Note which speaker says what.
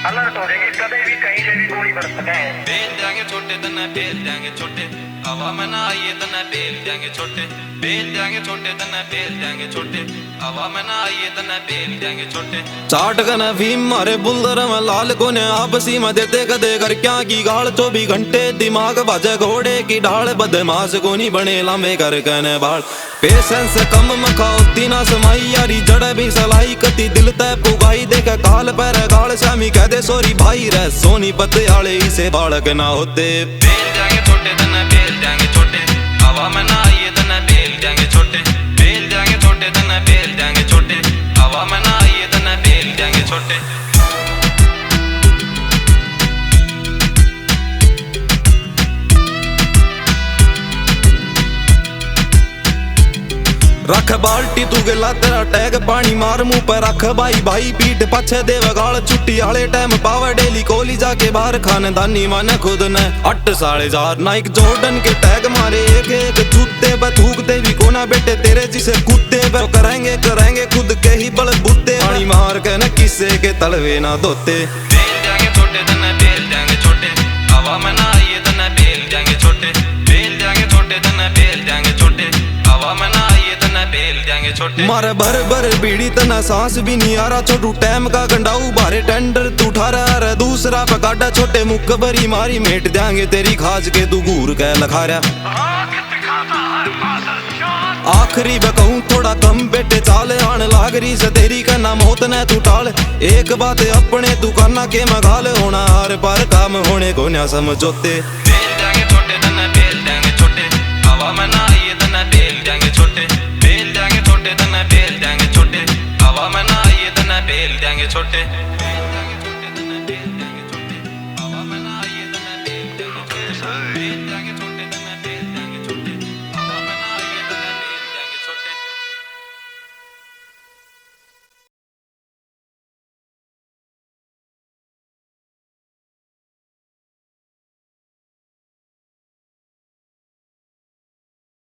Speaker 1: Alert हो जाएगी, कभी भी कहीं से भी गोली बरस सके।
Speaker 2: बेल देंगे छोटे तन्ने बेल देंगे छोटे, हवा में ना आइए तन्ने बेल देंगे छोटे। बेल देंगे छोटे तन्ने बेल देंगे छोटे, हवा में ना आइए तन्ने बेल देंगे छोटे। चाट गना भीम मारे बुल्दर में लाल कोने आपसी में देते कदे कर क्या की गाल 24 घंटे दिमाग बजे घोड़े की ढाल बदमाश को नहीं बने लंबे कर कहने बाल। पेशेंस कम मखाओ तीना समाई यारी जड़ भी सलाई कती दिल तय पुगाई देख काल पर गाल शामी कह दे सोरी भाई रे सोनी पते आले इसे बालक ना होते। बेल देंगे छोटे तन्ने बेल देंगे छोटे, हवा में ना आइए तन्ने बेल देंगे छोटे। बेल देंगे छोटे तन्ने बेल देंगे छोटे, हवा में ना आइए तन्ने बेल देंगे छोटे। रख बाल्टी तू गिला तेरा टैग पानी मार मुंह पर रख भाई भाई पीठ पछे दे वगाल छुट्टी आले टाइम पावर डेली कोली जाके बाहर खानदानी माने खुद ने 8 साढ़े 4 नाइक जॉर्डन के टैग मारे एक एक जूते पे थूकते भी कोना बेटे तेरे जिसे कुत्ते पे तो करेंगे करेंगे खुद के ही बल बुत्ते पानी मार के न किसे के तलवे ना धोते। बेल देंगे छोटे तन्ने बेल देंगे छोटे, हवा में ना आइए तन्ने बेल देंगे छोटे। बेल देंगे छोटे तन्ने बेल देंगे छोटे, हवा में ना आइए तन्ने बेल देंगे छोटे। मारे भर भर बीड़ी तना सांस भी नहीं आ रहा छोटू टाइम का गंडाऊ बारे टेंडर तू उठा रहा रे दूसरा पकाटा छोटे मुक्क भरी मारी मेट देंगे तेरी खाज के तू घूर के लखा रहा। आखिरी बकहूं थोड़ा कम बेटे चाल आन लागरी से तेरी का नाम होत न तू टाल। एक बात अपने तू करना के मगाल होना हर पर काम होने को ना समझोते। बेल देंगे छोटे तन्ने बेल देंगे छोटे, हवा में ना आइए तन्ने बेल देंगे छोटे। बेल देंगे छोटे तन्ने बेल देंगे छोटे, हवा में ना आइए तन्ने बेल देंगे छोटे।